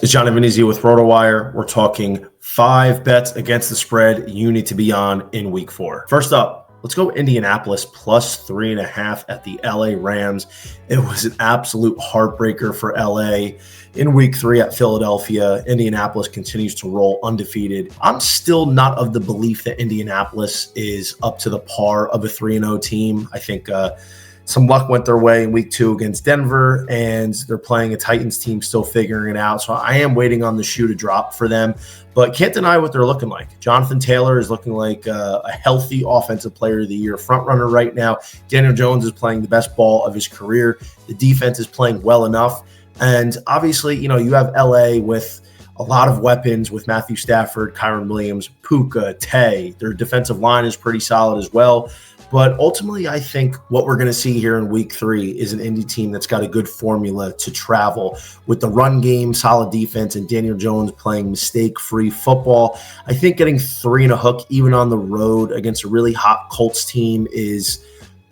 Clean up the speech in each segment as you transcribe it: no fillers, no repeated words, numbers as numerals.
It's Johnny Venezia with RotoWire. We're talking 5 bets against the spread you need to be on in week 4. First up, let's go Indianapolis plus 3.5 at the LA Rams. It was an absolute heartbreaker for LA in week 3 at Philadelphia. Indianapolis continues to roll undefeated. I'm still not of the belief that Indianapolis is up to the par of a 3-0 team. I think some luck went their way in week 2 against Denver, and they're playing a Titans team still figuring it out. So I am waiting on the shoe to drop for them, but can't deny what they're looking like. Jonathan Taylor is looking like a healthy offensive player of the year front runner right now. Daniel Jones is playing the best ball of his career. The defense is playing well enough. And obviously, you have LA with a lot of weapons with Matthew Stafford, Kyron Williams, Puka, Tay. Their defensive line is pretty solid as well. But ultimately, I think what we're going to see here in week 3 is an Indy team that's got a good formula to travel with the run game, solid defense, and Daniel Jones playing mistake-free football. I think getting 3 and a hook, even on the road against a really hot Colts team, is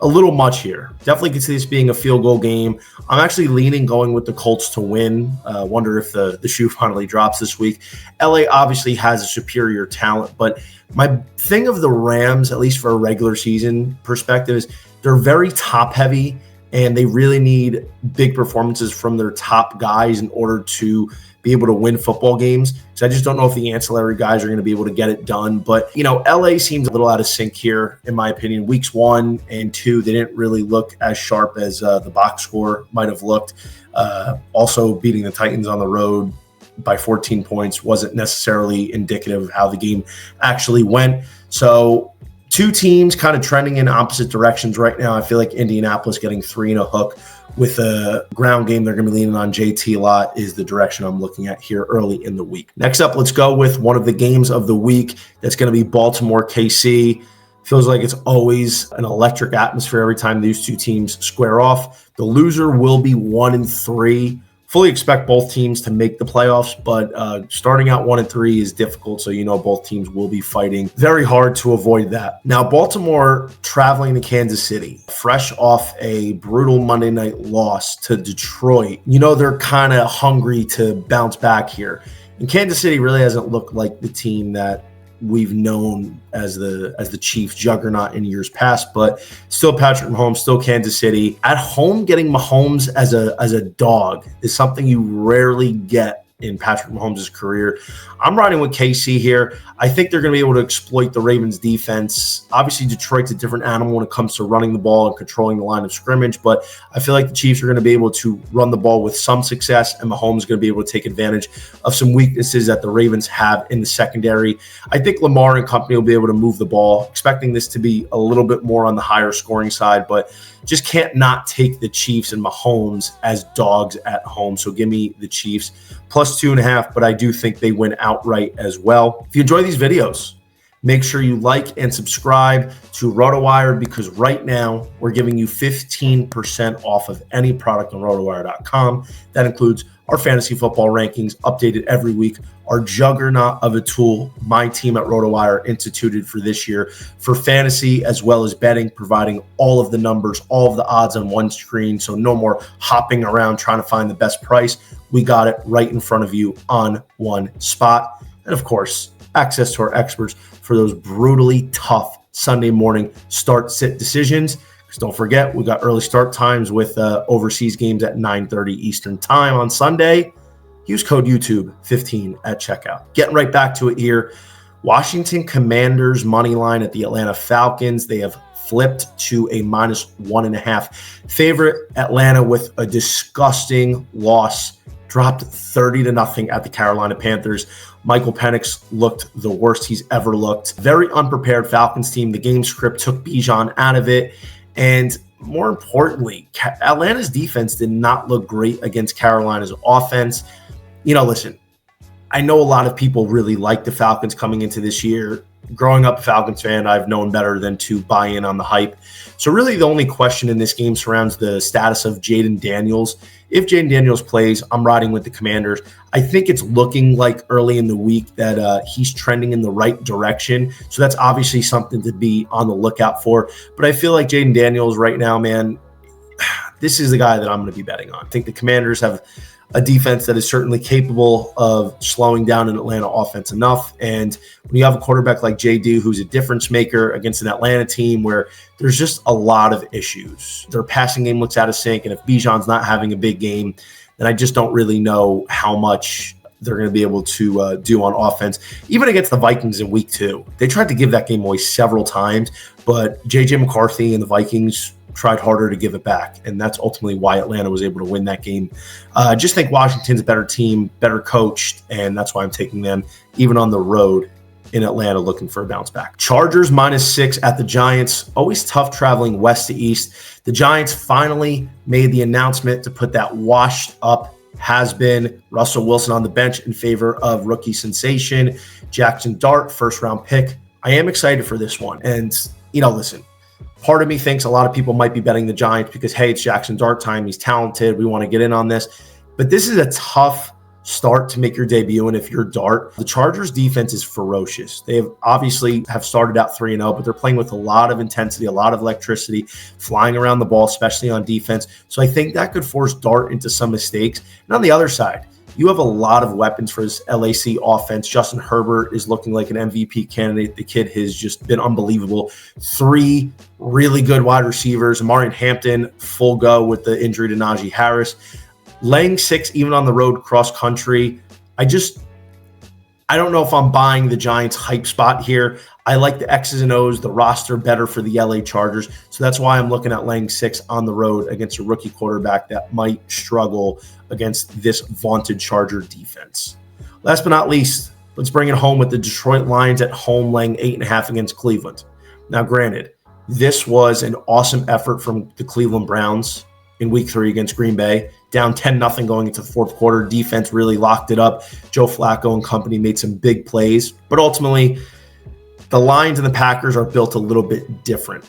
a little much here. Definitely could see this being a field goal game. I'm actually leaning going with the Colts to win. Wonder if the shoe finally drops this week. LA obviously has a superior talent, but my thing of the Rams, at least for a regular season perspective, is they're very top heavy and they really need big performances from their top guys in order to be able to win football games. So I just don't know if the ancillary guys are going to be able to get it done. But, LA seems a little out of sync here, in my opinion. Weeks 1 and 2, they didn't really look as sharp as the box score might have looked. Also, beating the Titans on the road by 14 points wasn't necessarily indicative of how the game actually went. So 2 teams kind of trending in opposite directions right now. I feel like Indianapolis getting 3 and a hook with a ground game they're going to be leaning on JT a lot is the direction I'm looking at here early in the week. Next up, let's go with one of the games of the week. That's going to be Baltimore KC. Feels like it's always an electric atmosphere every time these 2 teams square off. The loser will be 1-3. Fully expect both teams to make the playoffs, but starting out 1-3 is difficult. So, both teams will be fighting very hard to avoid that. Now, Baltimore traveling to Kansas City, fresh off a brutal Monday night loss to Detroit. They're kind of hungry to bounce back here. And Kansas City really hasn't looked like the team that we've known as the Chiefs juggernaut in years past, but still Patrick Mahomes, still Kansas City. At home, getting Mahomes as a dog is something you rarely get in Patrick Mahomes' career. I'm riding with KC here. I think they're going to be able to exploit the Ravens defense. Obviously, Detroit's a different animal when it comes to running the ball and controlling the line of scrimmage, but I feel like the Chiefs are going to be able to run the ball with some success, and Mahomes is going to be able to take advantage of some weaknesses that the Ravens have in the secondary. I think Lamar and company will be able to move the ball, expecting this to be a little bit more on the higher scoring side, but just can't not take the Chiefs and Mahomes as dogs at home. So give me the Chiefs plus 2.5, but I do think they win outright as well. If you enjoy these videos, make sure you like and subscribe to RotoWire, because right now we're giving you 15% off of any product on RotoWire.com. That includes our fantasy football rankings updated every week, our juggernaut of a tool my team at RotoWire instituted for this year for fantasy as well as betting, providing all of the numbers, all of the odds on one screen. So no more hopping around trying to find the best price. We got it right in front of you on one spot. And of course, access to our experts for those brutally tough Sunday morning start-sit decisions. Because don't forget, we got early start times with overseas games at 9:30 Eastern time on Sunday. Use code YouTube15 at checkout. Getting right back to it here. Washington Commanders money line at the Atlanta Falcons. They have flipped to a -1.5 favorite. Atlanta with a disgusting loss, dropped 30-0 at the Carolina Panthers. Michael Penix looked the worst he's ever looked. Very unprepared Falcons team. The game script took Bijan out of it. And more importantly, Atlanta's defense did not look great against Carolina's offense. Listen, I know a lot of people really like the Falcons coming into this year. Growing up a Falcons fan, I've known better than to buy in on the hype. So really the only question in this game surrounds the status of Jaden Daniels. If Jaden Daniels plays, I'm riding with the Commanders. I think it's looking like early in the week that he's trending in the right direction. So that's obviously something to be on the lookout for. But I feel like Jaden Daniels right now, man, this is the guy that I'm going to be betting on. I think the Commanders have a defense that is certainly capable of slowing down an Atlanta offense enough. And when you have a quarterback like JD, who's a difference maker against an Atlanta team where there's just a lot of issues. Their passing game looks out of sync. And if Bijan's not having a big game, then I just don't really know how much they're going to be able to do on offense. Even against the Vikings in week 2, they tried to give that game away several times, but J.J. McCarthy and the Vikings tried harder to give it back, and that's ultimately why Atlanta was able to win that game. I just think Washington's a better team, better coached, and that's why I'm taking them even on the road in Atlanta looking for a bounce back. Chargers -6 at the Giants. Always tough traveling west to east. The Giants finally made the announcement to put that washed up has-been Russell Wilson on the bench in favor of rookie sensation Jackson Dart, first-round pick. I am excited for this one. And, listen, part of me thinks a lot of people might be betting the Giants because, hey, it's Jackson Dart time. He's talented. We want to get in on this. But this is a tough start to make your debut. And if you're Dart, the Chargers defense is ferocious. They have started out 3-0, but they're playing with a lot of intensity, a lot of electricity, flying around the ball, especially on defense. So I think that could force Dart into some mistakes. And on the other side, you have a lot of weapons for his LAC offense. Justin Herbert is looking like an MVP candidate. The kid has just been unbelievable. 3 really good wide receivers. Amari Hampton, full go with the injury to Najee Harris. Laying 6 even on the road cross country. I don't know if I'm buying the Giants hype spot here. I like the X's and O's, the roster better for the LA Chargers. So that's why I'm looking at laying 6 on the road against a rookie quarterback that might struggle against this vaunted Charger defense. Last but not least, let's bring it home with the Detroit Lions at home laying 8.5 against Cleveland. Now, granted, this was an awesome effort from the Cleveland Browns in week 3 against Green Bay. Down 10-0 going into the fourth quarter. Defense really locked it up. Joe Flacco and company made some big plays. But ultimately, the Lions and the Packers are built a little bit different.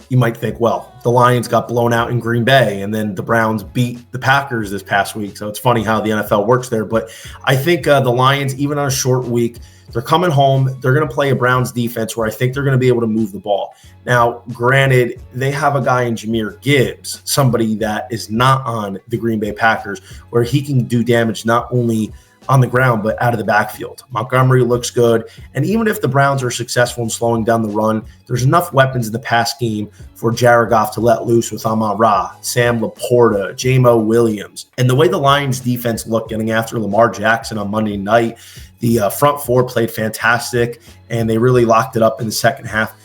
You might think, well, the Lions got blown out in Green Bay, and then the Browns beat the Packers this past week. So it's funny how the NFL works there. But I think the Lions, even on a short week, they're coming home. They're going to play a Browns defense where I think they're going to be able to move the ball. Now, granted, they have a guy in Jahmyr Gibbs, somebody that is not on the Green Bay Packers, where he can do damage not only on the ground, but out of the backfield. Montgomery looks good. And even if the Browns are successful in slowing down the run, there's enough weapons in the pass game for Jared Goff to let loose with Amon-Ra, Sam Laporta, J-Mo Williams. And the way the Lions defense looked getting after Lamar Jackson on Monday night, the front 4 played fantastic, and they really locked it up in the second half.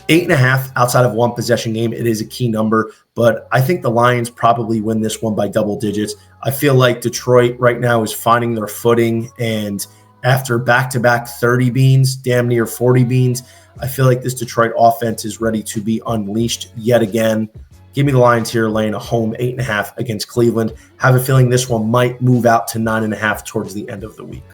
8.5 outside of one possession game, it is a key number, but I think the Lions probably win this one by double digits. I feel like Detroit right now is finding their footing, and after back-to-back 30 beans, damn near 40 beans, I feel like this Detroit offense is ready to be unleashed yet again. Give me the Lions here laying a home 8.5 against Cleveland. Have a feeling this one might move out to 9.5 towards the end of the week.